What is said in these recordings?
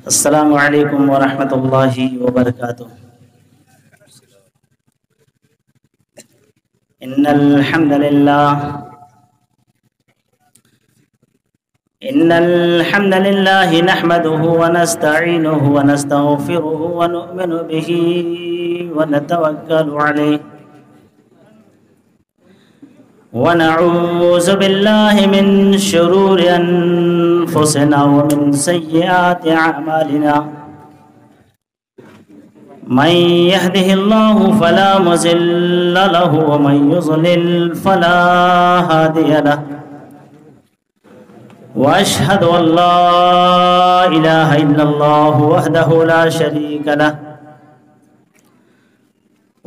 السلام علیکم ورحمۃ اللہ وبرکاتہ۔ ان الحمد للہ نحمده ونستعینه ونستغفره ونؤمن به ونتوکل علیہ ونعوذ باللہ من شرور انفسنا ومن سیئات اعمالنا من يهده الله فلا مضل له ومن يضلل فلا هادي له واشهد ان لا اله الا الله وحده لا شريك له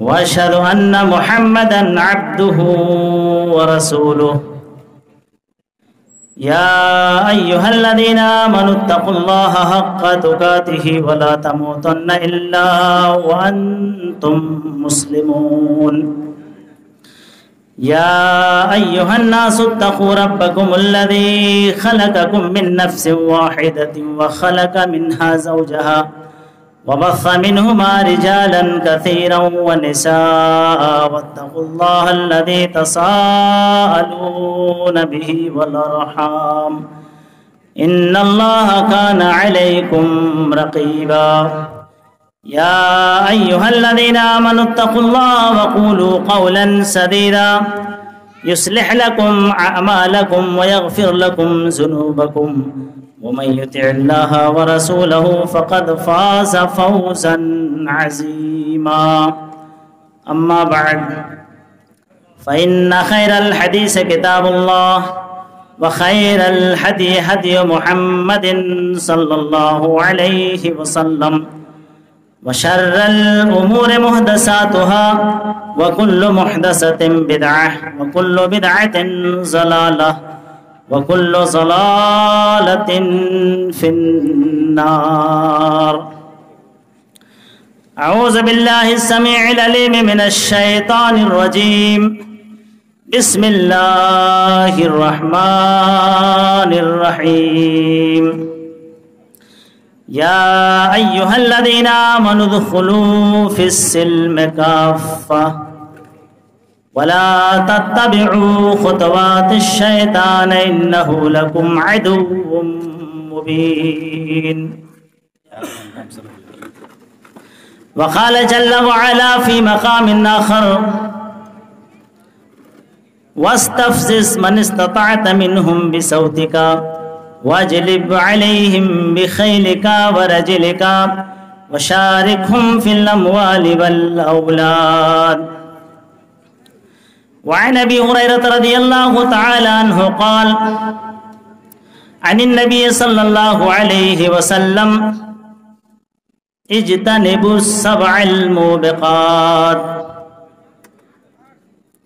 واشهد ان محمدا عبده ورسوله يا ايها الذين امنوا اتقوا الله حق تقاته ولا تموتن الا وانتم مسلمون يا ايها الناس اتقوا ربكم الذي خلقكم من نفس واحدة وخلق منها زوجها وبث منهما رجالا كثيرا ونساء واتقوا الله الذي تساءلون به والارحام ان الله كان عليكم رقيبا يا ايها الذين امنوا اتقوا الله وقولوا قولا سديدا يصلح لكم اعمالكم ويغفر لكم ذنوبكم ومن يطع الله ورسوله فقد فاز فوزا عظيما اما بعد فإن خير الحديث كتاب الله وخير الهدي هدي محمد صلى الله عليه وسلم وشر الأمور محدثاتها وكل محدثة بدعة وكل بدعة ضلالة وكل ضلالة في النار أعوذ بالله السميع العليم من الشيطان الرجيم بسم الله الرحمن الرحيم يا أيها الذين آمنوا ادخلوا في السلم كافة ولا تتبعوا خطوات الشيطان إنه لكم عدو مبين وقال جل وعلا في مقام آخر واستفزز من استطعت منهم بصوتك واجلب عليهم بخيلك ورجلك وشاركهم في الأموال والأولاد وعن أبي هريرة رضي الله تعالى عنه قال عن النبي صلى الله عليه وسلم اجتنبوا السبع الموبقات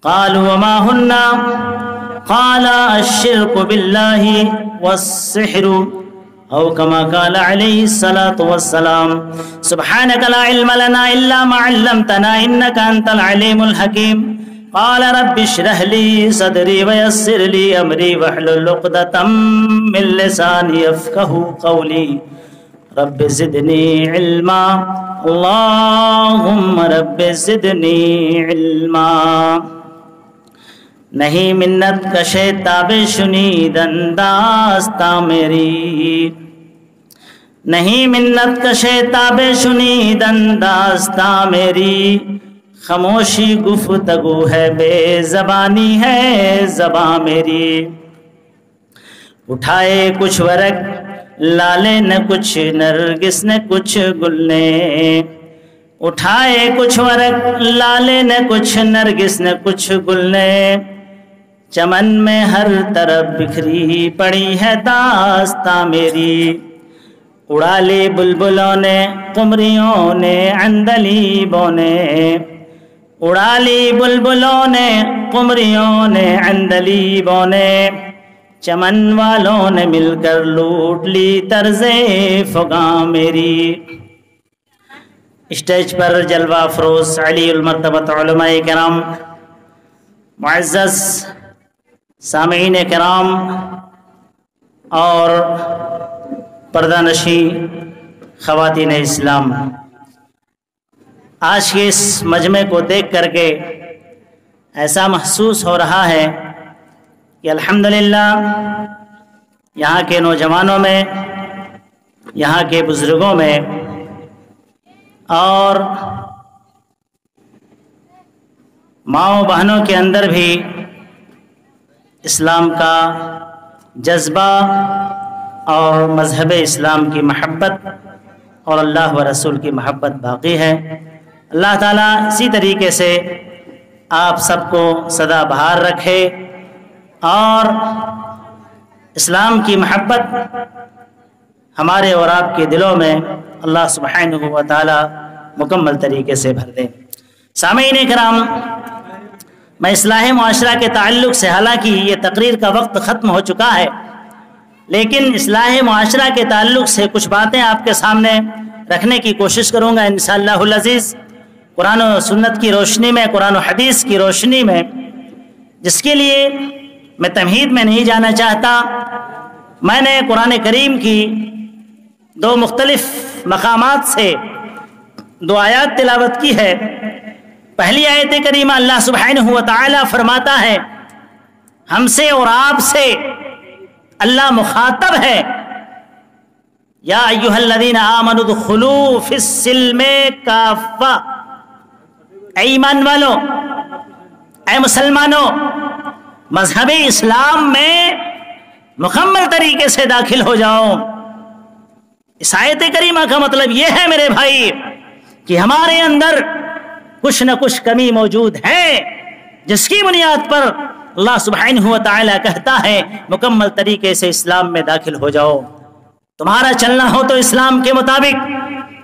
قالوا وما هن قال الشرك بالله والسحر أو كما قال عليه الصلاة والسلام سبحانك لا علم لنا إلا ما علمتنا إنك أنت العليم الحكيم قال رب اشرح لي صدري ويسر لي أمري واحلل عقدة من لساني يفقهوا قولي رب زدني علما اللهم رب زدنی علما۔ نہیں منت کشے تاب شنید انداستہ میری، نہیں منت کشے تاب شنید انداستہ میری، خاموشی گفتگو ہے بے زبانی ہے زباں میری۔ اٹھائے کچھ ورق لالے نہ کچھ نرگس نہ کچھ گل نے، اٹھائے کچھ ورق لالے نہ کچھ نرگس نہ کچھ گل نے، چمن میں ہر طرف بکھری پڑی ہے داستاں میری۔ اڑا لی بلبلوں نے قمریوں نے عندلیبوں نے، اڑا لی بلبلوں نے قمریوں نے عندلیبوں نے، چمن والوں نے مل کر لوٹ لی طرز فغاں میری۔ اسٹیج پر جلوہ افروز علی المرتبہ علماء کرام، معزز سامعین کرام اور پردہ نشی خواتین اسلام، آج کے اس مجمع کو دیکھ کر کے ایسا محسوس ہو رہا ہے کہ الحمدللہ یہاں کے نوجوانوں میں، یہاں کے بزرگوں میں اور ماؤں بہنوں کے اندر بھی اسلام کا جذبہ اور مذہب اسلام کی محبت اور اللہ و رسول کی محبت باقی ہے۔ اللہ تعالیٰ اسی طریقے سے آپ سب کو سدا بہار رکھے اور اسلام کی محبت ہمارے اور آپ کے دلوں میں اللہ سبحانہ و تعالی مکمل طریقے سے بھر دے۔ سامعین کرام، میں اصلاح معاشرہ کے تعلق سے، حالانکہ یہ تقریر کا وقت ختم ہو چکا ہے، لیکن اصلاح معاشرہ کے تعلق سے کچھ باتیں آپ کے سامنے رکھنے کی کوشش کروں گا انشاءاللہ العزیز، قرآن و سنت کی روشنی میں، قرآن و حدیث کی روشنی میں، جس کے لیے میں تمہید میں نہیں جانا چاہتا۔ میں نے قرآن کریم کی دو مختلف مقامات سے دو آیات تلاوت کی ہے۔ پہلی آیت کریمہ اللہ سبحانہ و تعالی فرماتا ہے، ہم سے اور آپ سے اللہ مخاطب ہے، یا ایھا الذین آمنوا ادخلوا فی السلم کافہ، اے ایمان والو، اے مسلمانوں، مذہب اسلام میں مکمل طریقے سے داخل ہو جاؤ۔ اس آیت کریمہ کا مطلب یہ ہے میرے بھائی کہ ہمارے اندر کچھ نہ کچھ کمی موجود ہے، جس کی بنیاد پر اللہ سبحانہ و تعالی کہتا ہے مکمل طریقے سے اسلام میں داخل ہو جاؤ۔ تمہارا چلنا ہو تو اسلام کے مطابق،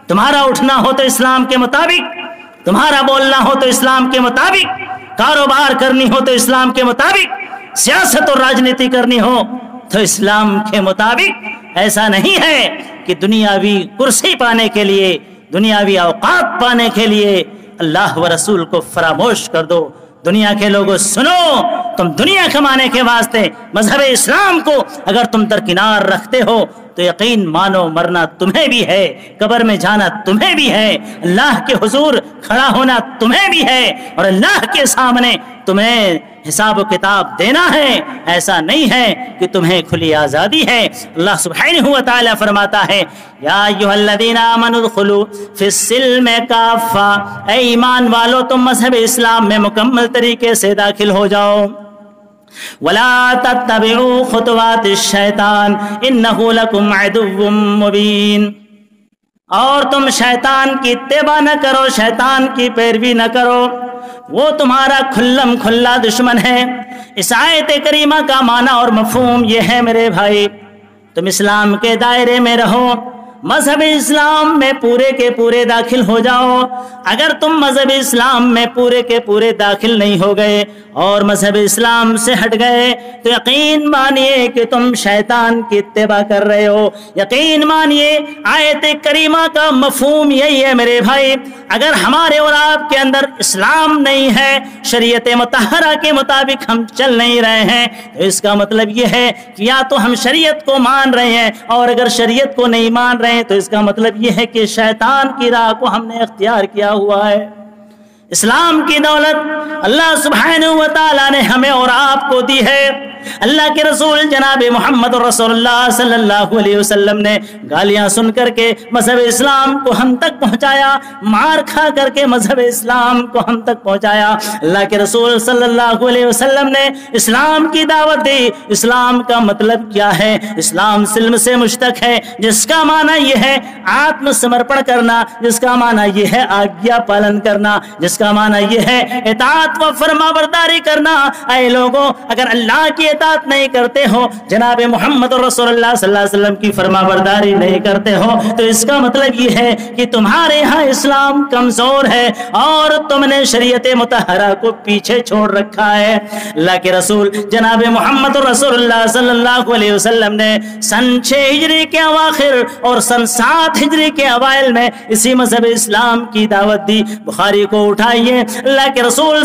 تمہارا اٹھنا ہو تو اسلام کے مطابق، تمہارا بولنا ہو تو اسلام کے مطابق، کاروبار کرنی ہو تو اسلام کے مطابق، سیاست اور راجنیتی کرنی ہو تو اسلام کے مطابق۔ ایسا نہیں ہے کہ دنیاوی کرسی پانے کے لیے، دنیاوی اوقات پانے کے لیے اللہ و رسول کو فراموش کر دو۔ دنیا کے لوگوں سنو، تم دنیا کمانے کے واسطے مذہب اسلام کو اگر تم درکنار رکھتے ہو تو یقین مانو مرنا تمہیں بھی ہے، قبر میں جانا تمہیں بھی ہے، اللہ کے حضور کھڑا ہونا تمہیں بھی ہے، اور اللہ کے سامنے تمہیں حساب و کتاب دینا ہے۔ ایسا نہیں ہے کہ تمہیں کھلی آزادی ہے۔ اللہ سبحانہ و تعالی فرماتا ہے، یا ایھا الذین آمنوا ادخلوا فی السلم کافہ، اے ایمان والو تم مذہب اسلام میں مکمل طریقے سے داخل ہو جاؤ۔ ولا تتبعوا خطوات الشیطان انہ لکم عدو مبین، اور تم شیطان کی اتباع نہ کرو، شیطان کی پیروی نہ کرو، وہ تمہارا کھلم کھلا دشمن ہے۔ اس آیت کریمہ کا معنی اور مفہوم یہ ہے میرے بھائی، تم اسلام کے دائرے میں رہو، مذہب اسلام میں پورے کے پورے داخل ہو جاؤ۔ اگر تم مذہب اسلام میں پورے کے پورے داخل نہیں ہو گئے اور مذہب اسلام سے ہٹ گئے تو یقین مانیے کہ تم شیطان کی اتباع کر رہے ہو۔ یقین مانیے آیت کریمہ کا مفہوم یہی ہے میرے بھائی، اگر ہمارے اور آپ کے اندر اسلام نہیں ہے، شریعت مطہرہ کے مطابق ہم چل نہیں رہے ہیں، تو اس کا مطلب یہ ہے کہ یا تو ہم شریعت کو مان رہے ہیں، اور اگر شریعت کو نہیں مان رہے ہیں تو اس کا مطلب یہ ہے کہ شیطان کی راہ کو ہم نے اختیار کیا ہوا ہے۔ اسلام کی دولت اللہ سبحانہ و تعالی نے ہمیں اور آپ کو دی ہے۔ اللہ کے رسول جناب محمد رسول اللہ صلی اللہ علیہ وسلم نے گالیاں سن کر کے مذہب اسلام کو ہم تک پہنچایا، مار کھا کر کے مذہب اسلام کو ہم تک پہنچایا۔ اللہ کے رسول صلی اللہ علیہ وسلم نے اسلام کی دعوت دی۔ اسلام کا مطلب کیا ہے؟ اسلام سلم سے مشتق ہے، جس کا معنی یہ ہے آتم سمرپن کرنا، جس کا معنی یہ ہے آگیا پالن کرنا، جس کا معنی یہ ہے اطاعت و فرما برداری کرنا۔ اے لوگوں، اگر اللہ کی اطاعت نہیں کرتے ہو، جناب محمد رسول اللہ صلی اللہ علیہ وسلم کی فرما برداری نہیں کرتے ہو، تو اس کا مطلب یہ ہے کہ تمہارے ہاں اسلام کمزور ہے اور تم نے شریعت مطہرہ کو پیچھے چھوڑ رکھا ہے۔ اللہ کے رسول جناب محمد رسول اللہ صلی اللہ علیہ وسلم نے سن 6 ہجری کے اواخر اور سن 7 ہجری کے اوائل میں اسی مذہب اسلام کی دعوت دی۔ بخاری کو اٹھائیے، اللہ کے رسول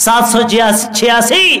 786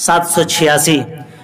786।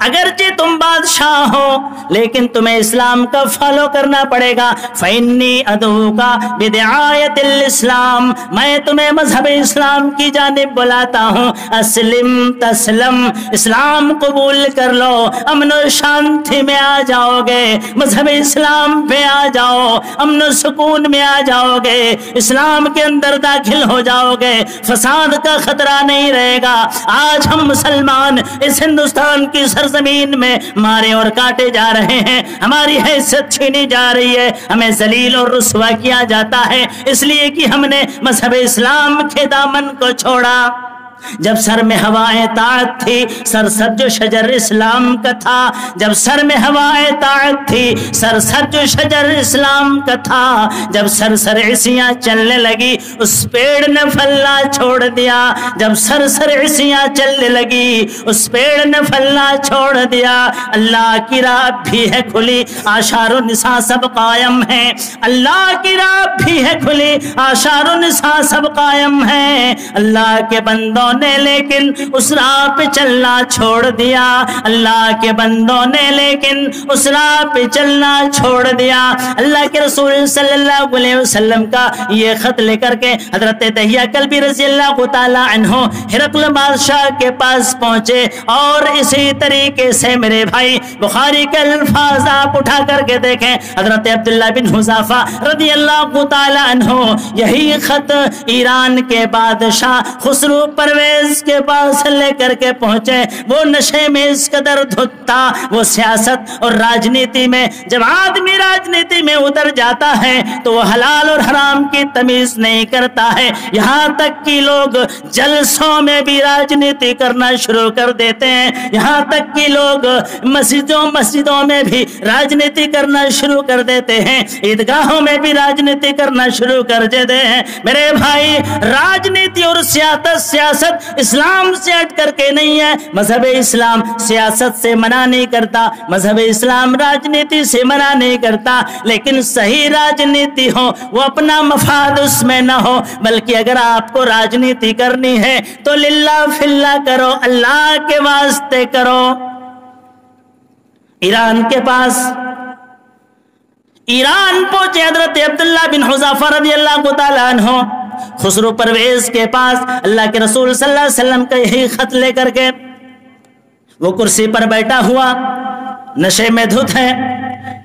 اگرچہ تم بادشاہ ہو لیکن تمہیں اسلام کا فالو کرنا پڑے گا. فإنی ادعوکا بدعایت الاسلام، میں تمہیں مذہب اسلام کی جانب بلاتا ہوں. اسلم تسلم، اسلام قبول کر لو، امن و شانتی میں آ جاؤ گے. مذہب اسلام پہ آ جاؤ، امن و سکون میں آ جاؤ گے، اسلام کے اندر داخل ہو جاؤ گے، فساد کا خطرہ نہیں رہے گا. آج ہم مسلمان اس ہندوستان کی سرزمین میں مارے اور کاٹے جا رہے ہیں، ہماری حیثیت چھینی جا رہی ہے، ہمیں ذلیل اور رسوا کیا جاتا ہے اس لیے کہ ہم نے مذہب اسلام کے دامن کو چھوڑا. جب سر میں ہوائیں طاعت تھی سرسبز شجر اسلام کا تھا. جب سر میں ہوائیں طاعت تھی سرسبز شجر اسلام کا تھا. جب سرسریسیاں چلنے لگی اس پیڑ نے پھلنا چھوڑ دیا. جب سرسریسیاں چلنے لگی اس پیڑ نے پھلنا چھوڑ دیا. اللہ کی راہ بھی ہے کھلی، آشار و نساء سب قائم ہیں. اللہ کی راہ بھی ہے کھلی، آشار و نساء سب قائم ہیں. اللہ کے بندوں نے لیکن اس راہ پہ چلنا چھوڑ دیا. اللہ کے بندوں نے لیکن اس راہ پہ چلنا چھوڑ دیا. اللہ کے رسول صلی اللہ علیہ وسلم کا یہ خط لے کر کے حضرت دحیہ کلبی رضی اللہ تعالی عنہ ہرقل بادشاہ کے پاس پہنچے. اور اسی طریقے سے میرے بھائی بخاری کے الفاظ آپ اٹھا کر کے دیکھیں. حضرت عبداللہ بن حذافہ رضی اللہ تعالی عنہ یہی خط ایران کے بادشاہ خسرو پرویز کے پاس لے کر کے پہنچے. وہ نشے میں اس قدر دھت تھا. وہ سیاست اور راجنیتی میں، جب آدمی راجنیتی میں اتر جاتا ہے تو وہ حلال اور حرام کی تمیز نہیں کرتا ہے. یہاں تک کہ لوگ جلسوں میں بھی راجنیتی کرنا شروع کر دیتے ہیں. یہاں تک کہ لوگ مسجدوں میں بھی راجنیتی کرنا شروع کر دیتے ہیں. عیدگاہوں میں بھی راجنیتی کرنا شروع کر دیتے ہیں. میرے بھائی راجنیتی اور سیاست اسلام سے ہٹ کر کے نہیں ہے. مذہب اسلام سیاست سے منع نہیں کرتا، مذہب اسلام راجنیتی سے منع نہیں کرتا. لیکن صحیح راجنیتی ہو، وہ اپنا مفاد اس میں نہ ہو، بلکہ اگر آپ کو راجنیتی کرنی ہے تو للہ فی اللہ کرو، اللہ کے واسطے کرو. ایران کے پاس ایران پہنچے حضرت عبداللہ بن حذافہ رضی اللہ تعالی عنہ خسرو پرویز کے پاس. اللہ کے رسول صلی اللہ علیہ وسلم کا یہی خط لے کر کے وہ کرسی پر بیٹھا ہوا نشے میں دھت ہے.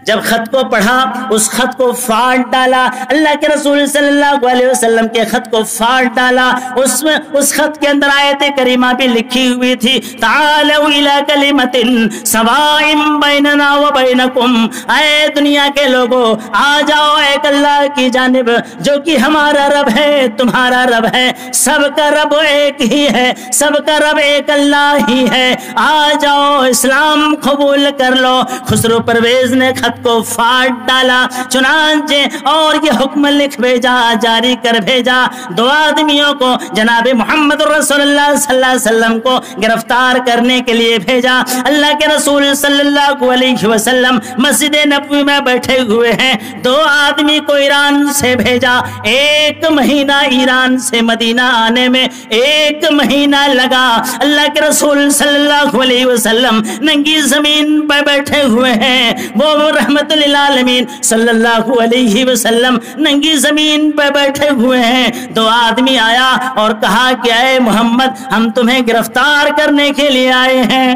جب خط کو پڑھا اس خط کو پھاڑ ڈالا. اللہ کے رسول صلی اللہ علیہ وسلم کے خط کو پھاڑ ڈالا. اس خط کے اندر آیت کریمہ بھی لکھی ہوئی تھی، تعالوا الی کلمۃ سواء بیننا وبینکم. اے دنیا کے لوگوں آ جاؤ ایک اللہ کی جانب جو کہ ہمارا رب ہے تمہارا رب ہے، سب کا رب ایک ہی ہے، سب کا رب ایک اللہ ہی ہے. آ جاؤ اسلام قبول کر لو. خسرو پرویز نے خط کو پھاڑ ڈالا. چنانچہ اور یہ حکم لکھ بھیجا، جاری کر بھیجا، دو آدمیوں کو جناب محمد رسول اللہ صلی اللہ علیہ وسلم کو گرفتار کرنے کے لیے بھیجا. اللہ کے رسول صلی اللہ علیہ وسلم مسجد نبوی میں بیٹھے ہوئے ہیں. دو آدمی کو ایران سے بھیجا. 1 مہینہ ایران سے مدینہ آنے میں 1 مہینہ لگا. اللہ کے رسول صلی اللہ علیہ وسلم ننگی زمین پہ بیٹھے ہوئے ہیں. وہ رحمت للعالمین صلی اللہ علیہ وسلم ننگی زمین پہ بیٹھے ہوئے ہیں. 2 آدمی آیا اور کہا کہ اے محمد ہم تمہیں گرفتار کرنے کے لیے آئے ہیں.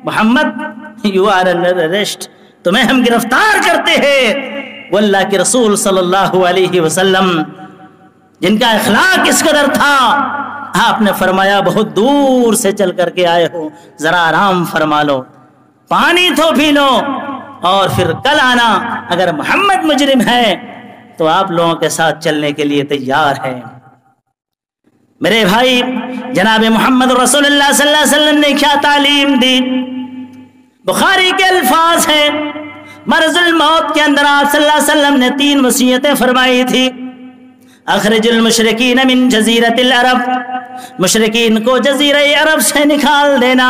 محمد یو آر انڈر اریسٹ، تمہیں ہم گرفتار کرتے ہیں. وہ اللہ کے رسول صلی اللہ علیہ وسلم جن کا اخلاق اس قدر تھا، آپ نے فرمایا بہت دور سے چل کر کے آئے ہو، ذرا آرام فرما لو، پانی تو پی لو، اور پھر کل آنا. اگر محمد مجرم ہے تو آپ لوگوں کے ساتھ چلنے کے لیے تیار ہے. میرے بھائی جناب محمد رسول اللہ صلی اللہ علیہ وسلم نے کیا تعلیم دی؟ بخاری کے الفاظ ہیں، مرض الموت کے اندر آپ صلی اللہ علیہ وسلم نے 3 وصیتیں فرمائی تھی. اخرج المشرکین من جزیرۃ العرب، مشرکین کو جزیرہ عرب سے نکال دینا.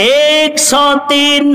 103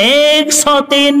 103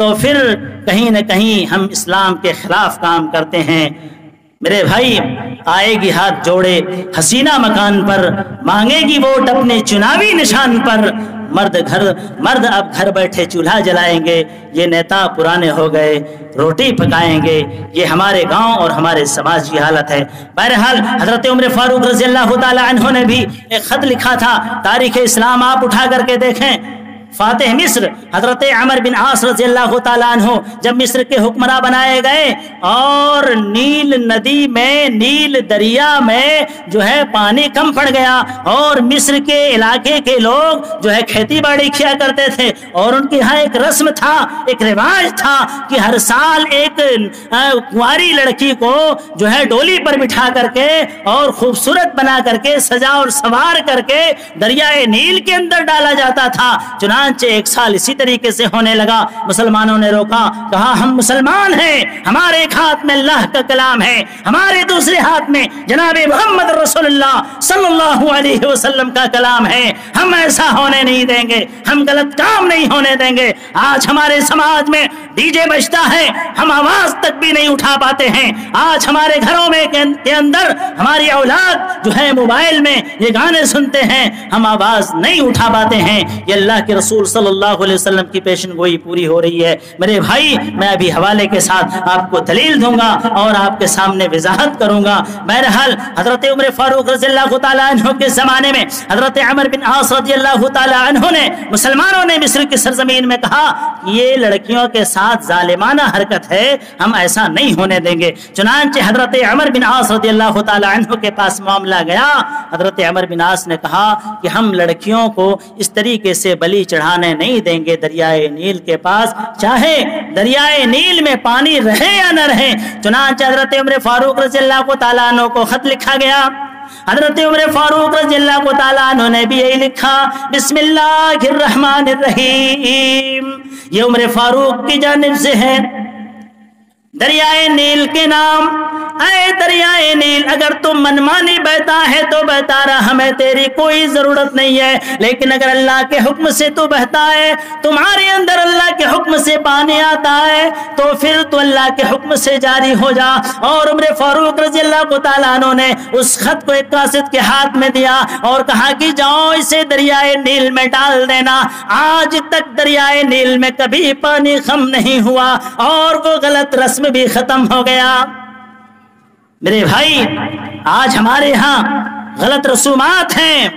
تو پھر کہیں نہ کہیں ہم اسلام کے خلاف کام کرتے ہیں۔ میرے بھائی، آئے گی ہاتھ جوڑے حسینہ مکان پر، مانگے گی ووٹ اپنے چناوی نشان پر، مرد اب گھر بیٹھے چولہا جلائیں گے، یہ نیتا پرانے ہو گئے روٹی پکائیں گے۔ یہ ہمارے گاؤں اور ہمارے سماج کی حالت ہے۔ بہرحال حضرت عمر فاروق رضی اللہ تعالی عنہ نے بھی ایک خط لکھا تھا، تاریخ اسلام آپ اٹھا کر کے دیکھیں۔ فاتح مصر حضرت عمر بن عاص رضی اللہ تعالیٰ عنہ جب مصر کے حکمراں بنائے گئے اور نیل ندی میں، نیل دریا میں جو ہے پانی کم پڑ گیا اور مصر کے علاقے کے لوگ جو ہے کھیتی باڑی کیا کرتے تھے، اور ان کے یہاں ایک رسم تھا، ایک رواج تھا کہ ہر سال ایک کنواری لڑکی کو جو ہے ڈولی پر بٹھا کر کے اور خوبصورت بنا کر کے سجا اور سوار کر کے دریائے نیل کے اندر ڈالا جاتا تھا۔ چنانچہ ایک سال اسی طریقے سے ہونے لگا، مسلمانوں نے روکا، کہا ہم مسلمان ہیں، ہمارے ایک ہاتھ میں اللہ کا کلام ہے، ہمارے دوسرے ہاتھ میں جناب محمد رسول اللہ صلی اللہ علیہ وسلم کا کلام ہے، ہم ایسا ہونے نہیں دیں گے، ہم غلط کام نہیں ہونے دیں گے۔ آج ہمارے سماج میں ڈی جے بجتا ہے، ہم آواز تک بھی نہیں اٹھا پاتے ہیں۔ آج ہمارے گھروں میں کے اندر ہماری اولاد جو ہے موبائل میں یہ گانے سنتے ہیں، ہم آواز نہیں اٹھا پاتے ہیں۔ یہ اللہ کے رسول صلی اللہ علیہ وسلم کی پیشن گوئی پوری ہو رہی ہے۔ میرے بھائی، میں ابھی حوالے کے ساتھ آپ کو دلیل دوں گا اور آپ کے سامنے وضاحت کروں گا۔ بہرحال حضرت عمر فاروق رضی اللہ تعالیٰ عنہ کے زمانے میں حضرت عمر بن عاص رضی اللہ تعالیٰ عنہ نے، مسلمانوں نے مصر کی سرزمین میں کہا یہ لڑکیوں کے ساتھ ظالمانہ حرکت ہے، ہم ایسا نہیں ہونے دیں گے۔ چنانچہ حضرت عمر بن عاص رضی اللہ تعالیٰ عنہ کے پاس معاملہ گیا۔ حضرت عمر بن عاص نے کہا کہ ہم لڑکیوں کو اس طریقے سے بلی چڑھانے نہیں دیں گے دریائے نیل کے پاس، چاہے دریائے نیل میں پانی رہے یا نہ رہے۔ چنانچہ حضرت عمر فاروق رضی اللہ تعالیٰ عنہ کو خط لکھا گیا۔ حضرت عمر فاروق رضی اللہ تعالیٰ عنہ نے بھی یہی لکھا، بسم اللہ الرحمن الرحیم۔ یہ عمر فاروق کی جانب سے ہے۔ دریائے نیل کے نام، اے دریائے نیل، اگر تم منمانی بہتا ہے تو بہتا رہا، ہمیں تیری کوئی ضرورت نہیں ہے، لیکن اگر اللہ کے حکم سے تو بہتا ہے، تمہارے اندر اللہ کے حکم سے پانی آتا ہے، تو پھر تو اللہ کے حکم سے جاری ہو جا۔ اور عمر فاروق رضی اللہ تعالیٰ عنہ نے اس خط کو ایک قاصد کے ہاتھ میں دیا اور کہا کہ جاؤ اسے دریائے نیل میں ڈال دینا۔ آج تک دریائے نیل میں کبھی پانی کم نہیں ہوا اور وہ غلط رسم بھی ختم ہو گیا۔ میرے بھائی، آج ہمارے ہاں غلط رسومات ہیں۔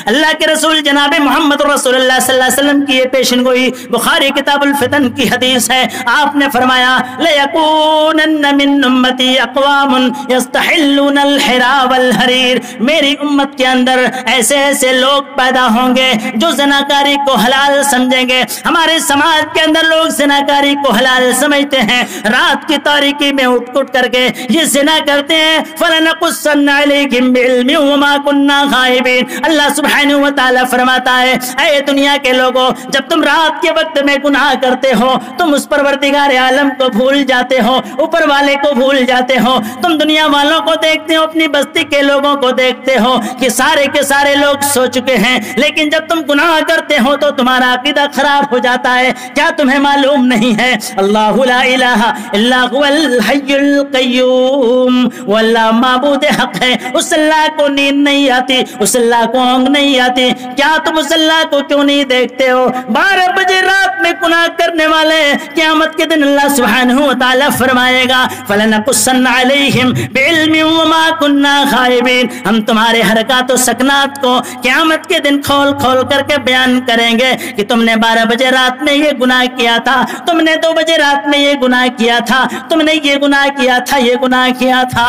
اللہ کے رسول جناب محمد رسول اللہ صلی اللہ علیہ وسلم کی یہ پیشن گوئی بخاری کتاب الفتن کی حدیث ہے۔ آپ نے فرمایا لَيَكُونَنَّ مِنْ أُمَّتِي أَقْوَامٌ يَسْتَحِلُّونَ الْحِرَى وَالْحَرِيرَ، میری امت کے اندر ایسے ایسے لوگ پیدا ہوں گے جو زناکاری کو حلال سمجھیں گے۔ ہمارے سماج کے اندر لوگ زناکاری کو حلال سمجھتے ہیں، رات کی تاریکی میں اٹھ اٹھ کر کے یہ زنا کرتے ہیں۔ فَلَنَقُصَّنَّ عَلَيْهِمْ بِعِلْمٍ وَمَا كُنَّا غَائِبِينَ۔ اللہ سبحانہ و تعالیٰ فرماتا ہے، اے دنیا کے لوگوں، جب تم رات کے وقت میں گناہ کرتے ہو، تم اس پروردگار عالم کو بھول جاتے ہو، اوپر والے کو بھول جاتے ہو، تم دنیا والوں کو دیکھتے ہو، اپنی بستی کے لوگوں کو دیکھتے ہو کہ سارے کے سارے لوگ سو چکے ہیں، لیکن جب تم گناہ کرتے ہو تو تمہارا عقیدہ خراب ہو جاتا ہے۔ کیا تمہیں معلوم نہیں ہے اللہ لا الہ الا هو الحی القیوم، وہ اللہ معبود حق ہے، اس اللہ کو نیند نہیں آتی، اس اللہ کو نہیں آتی۔ کیا تم اس اللہ کو کیوں نہیں دیکھتے ہو؟ 12 بجے رات میں گناہ کرنے والے قیامت کے دن اللہ سبحانہ و تعالیٰ فرمائے گا فَلَنَقُصَّنَّ عَلَيْهِمْ بِعِلْمٍ وَمَا كُنَّا غَائِبِينَ، ہم تمہارے حرکات و سکنات کو قیامت کے دن کھول کھول کر کے بیان کریں گے کہ تم نے 12 بجے رات میں یہ گناہ کیا تھا، تم نے 2 بجے رات میں یہ گناہ کیا تھا، تم نے یہ گناہ کیا تھا، یہ گناہ کیا تھا۔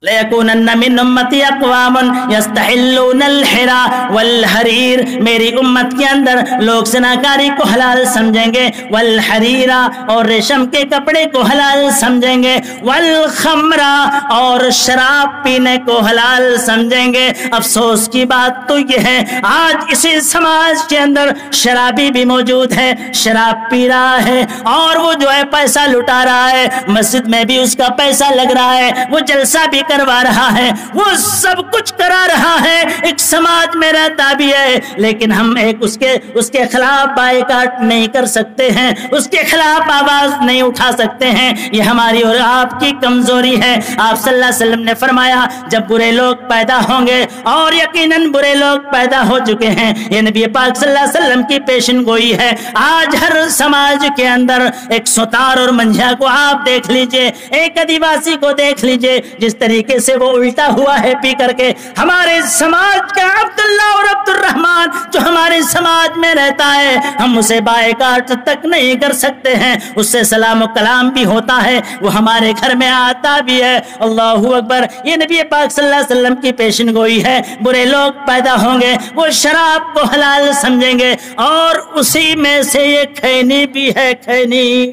لَيَكُونَنَّ مِنْ أُمَّتِي أَقْوَامٌ يَسْتَحِلُّونَ الْحِرَى وَالْحَرِيرَ، میری امت کے اندر لوگ زناکاری کو حلال سمجھیں گے، والحریرہ اور ریشم کے کپڑے کو حلال سمجھیں گے، والخمرہ اور شراب پینے کو حلال سمجھیں گے۔ افسوس کی بات تو یہ ہے آج اسی سماج کے اندر شرابی بھی موجود ہے، شراب پی رہا ہے اور وہ جو ہے پیسہ لٹا رہا ہے، مسجد میں بھی اس کا پیسہ لگ رہا ہے، وہ جلسہ بھی کروا رہا ہے، وہ سب کچھ کرا رہا ہے، ایک سماج میں رہتا بھی ہے، لیکن ہم اس کے خلاف بائیکاٹ نہیں کر سکتے ہیں، اس کے خلاف آواز نہیں اٹھا سکتے ہیں۔ یہ ہماری اور آپ کی کمزوری ہے۔ آپ صلی اللہ علیہ وسلم نے فرمایا جب برے لوگ پیدا ہوں گے، اور یقیناً برے لوگ پیدا ہو چکے ہیں، یہ نبی پاک صلی اللہ علیہ وسلم کی پیشن گوئی ہے۔ آج ہر سماج کے اندر ایک ستار اور منجھا کو آپ دیکھ لیجئے، ایک آدیواسی کو دیکھ لیجئے، جس طریقے سے وہ الٹا ہوا ہے پی کر کے۔ ہمارے سماج کا عبداللہ اور عبد الرحمان جو ہمارے سماج میں رہتا ہے، ہم اسے بائیکاٹ تک نہیں کر سکتے ہیں، اس سے سلام و کلام بھی ہوتا ہے، وہ ہمارے گھر میں آتا بھی ہے۔ اللہ اکبر، یہ نبی پاک صلی اللہ علیہ وسلم کی پیشن گوئی ہے۔ برے لوگ پیدا ہوں گے، وہ شراب کو حلال سمجھیں گے، اور اسی میں سے یہ کھینی بھی ہے۔ کھینی،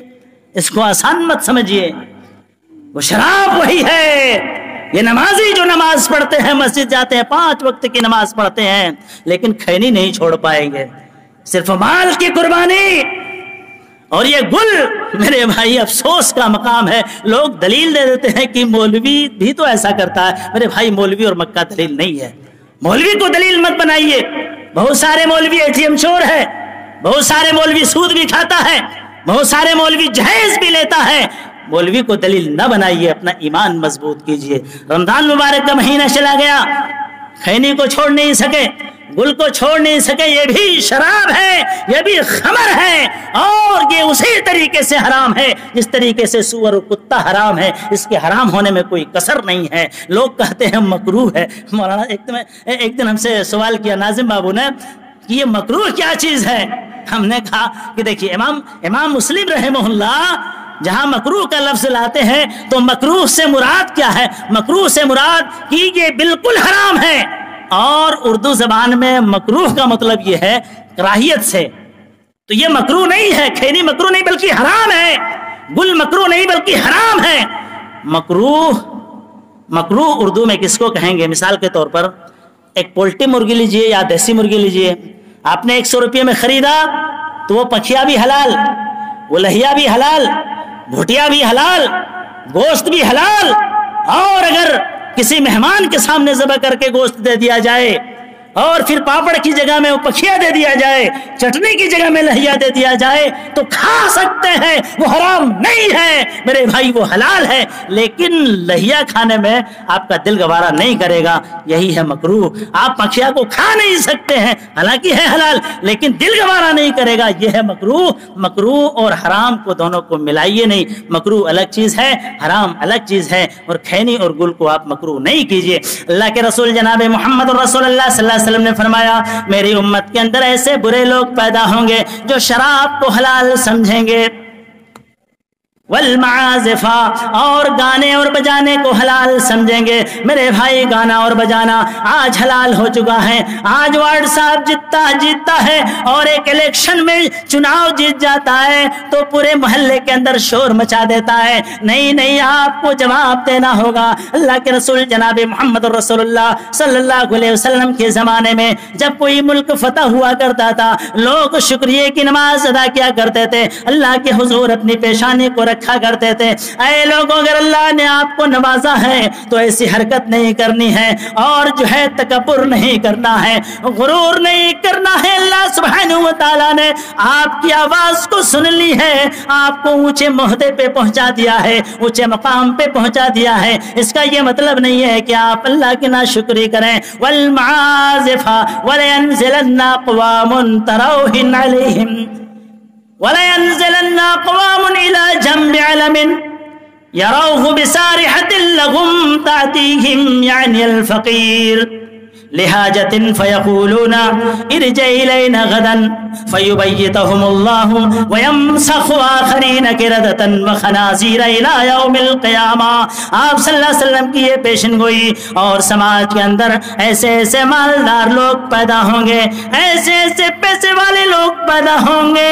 اس کو آسان مت سمجھیے، وہ شراب وہی ہے۔ یہ نمازی جو نماز پڑھتے ہیں، مسجد جاتے ہیں، 5 وقت کی نماز پڑھتے ہیں، لیکن کھینی نہیں چھوڑ پائیں گے، صرف مال کی قربانی۔ اور یہ گل میرے بھائی افسوس کا مقام ہے، لوگ دلیل دے دیتے ہیں کہ مولوی بھی تو ایسا کرتا ہے۔ میرے بھائی مولوی اور مکہ دلیل نہیں ہے، مولوی کو دلیل مت بنائیے۔ بہت سارے مولوی ATM چور ہے، بہت سارے مولوی سود بھی کھاتا ہے، بہت سارے مولوی جہیز بھی لیتا ہے۔ مولوی کو دلیل نہ بنائیے، اپنا ایمان مضبوط کیجئے۔ رمضان مبارک کا مہینہ چلا گیا، خینی کو چھوڑ نہیں سکے، گل کو چھوڑ نہیں سکے، یہ بھی شراب ہے، یہ بھی خمر ہے، اور یہ اسی طریقے سے حرام ہے جس طریقے سے سور اور کتا حرام ہے۔ اس کے حرام ہونے میں کوئی کسر نہیں ہے۔ لوگ کہتے ہیں مکروہ ہے۔ مولانا ایک دن ہم سے سوال کیا ناظم بابو نے کہ یہ مکروہ کیا چیز ہے؟ ہم نے کہا کہ دیکھیے امام مسلم رحمہ اللہ جہاں مکروہ کا لفظ لاتے ہیں تو مکروہ سے مراد کیا ہے؟ مکروہ سے مراد کہ یہ بالکل حرام ہے، اور اردو زبان میں مکروہ کا مطلب یہ ہے کراہیت سے۔ تو یہ مکروہ نہیں ہے، کھینی مکروہ نہیں بلکہ حرام ہے، گل مکروہ نہیں بلکہ حرام ہے۔ مکروہ اردو میں کس کو کہیں گے؟ مثال کے طور پر ایک پولٹری مرغی لیجئے یا دیسی مرغی لیجئے، آپ نے 100 روپے میں خریدا تو وہ پکھیا بھی حلال، وہ لہیا بھی حلال، بھٹیا بھی حلال، گوشت بھی حلال، اور اگر کسی مہمان کے سامنے ذبح کر کے گوشت دے دیا جائے، اور پھر پاپڑ کی جگہ میں وہ پکھیا دے دیا جائے، چٹنی کی جگہ میں لہیا دے دیا جائے، تو کھا سکتے ہیں، وہ حرام نہیں ہے میرے بھائی، وہ حلال ہے۔ لیکن لہیا کھانے میں آپ کا دل گوارا نہیں کرے گا، یہی ہے مکروہ۔ آپ پکھیا کو کھا نہیں سکتے ہیں، حالانکہ ہے حلال، لیکن دل گوارا نہیں کرے گا، یہ ہے مکروہ۔ مکروہ اور حرام کو دونوں کو ملائیے نہیں، مکروہ الگ چیز ہے، حرام الگ چیز ہے، اور کھینی اور گل کو آپ مکروہ نہیں کیجیے۔ اللہ کے رسول جناب محمد رسول اللہ صلی اللہ علیہ وسلم نے فرمایا میری امت کے اندر ایسے برے لوگ پیدا ہوں گے جو شراب کو حلال سمجھیں گے، والمعازف، اور گانے اور بجانے کو حلال سمجھیں گے۔ میرے بھائی گانا اور بجانا آج حلال ہو چکا ہے۔ آج وارڈ صاحب جیتتا ہے اور ایک الیکشن میں چناؤ جیت جاتا ہے تو پورے محلے کے اندر شور مچا دیتا ہے۔ نہیں، آپ کو جواب دینا ہوگا۔ اللہ کے رسول جناب محمد رسول اللہ صلی اللہ علیہ وسلم کے زمانے میں جب کوئی ملک فتح ہوا کرتا تھا، لوگ شکریہ کی نماز ادا کیا کرتے تھے، اللہ کے حضور اپنی پیشانی کو رکھا کرتے تھے، اے لوگوں اگر اللہ نے آپ کو نوازا ہے تو ایسی حرکت نہیں کرنی ہے، اور جو ہے تکبر نہیں کرنا ہے، غرور نہیں کرنا ہے۔ اللہ سبحانہ و تعالیٰ نے آپ کی آواز کو سن لی ہے، آپ کو اونچے عہدے پہ پہنچا دیا ہے، اونچے مقام پہ پہنچا دیا ہے۔ اس کا یہ مطلب نہیں ہے کہ آپ اللہ کی ناشکری کریں۔ والمعازف ولینزلن اقوام تروہن علیہم وَلَيَنْزِلَنَّ أَقْوَامٌ إِلَى جَنْبِ عَلَمٍ يَرَوْهُ بِسَارِحَةٍ لَهُمْ تَأْتِيهِمْ يَعْنِي الْفَقِيرُ لِحَاجَةٍ فَيَقُولُونَ ارْجِعْ إِلَيْنَا غَدًا فَيُبَيِّتُهُمُ اللَّهُ وَيَمْسَخُ آخَرِينَ قِرَدَةً وَخَنَازِيرَ إِلَى يَوْمِ الْقِيَامَةِ۔ آپ صلی اللہ علیہ وسلم کی یہ پیشن گوئی، اور سماج کے اندر ایسے مالدار لوگ پیدا ہوں گے، ایسے پیسے والے لوگ پیدا ہوں گے،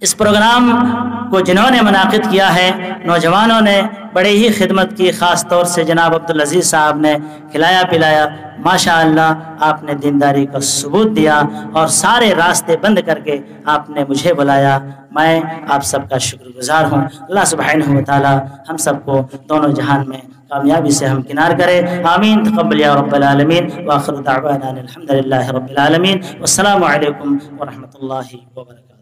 اس پروگرام کو جنہوں نے منعقد کیا ہے نوجوانوں نے بڑی ہی خدمت کی، خاص طور سے جناب عبدالعزیز صاحب نے کھلایا پلایا، ماشاءاللہ آپ نے دینداری کا ثبوت دیا اور سارے راستے بند کر کے آپ نے مجھے بلایا۔ میں آپ سب کا شکر گزار ہوں۔ اللہ سبحانہ و تعالی ہم سب کو دونوں جہان میں کامیابی سے ہمکنار کرے، آمین۔ تقبل یا رب العالمین، وآخر دعوانا الحمدللہ رب العالمین، والسلام علیکم ورحمۃ اللہ وبرکاتہ۔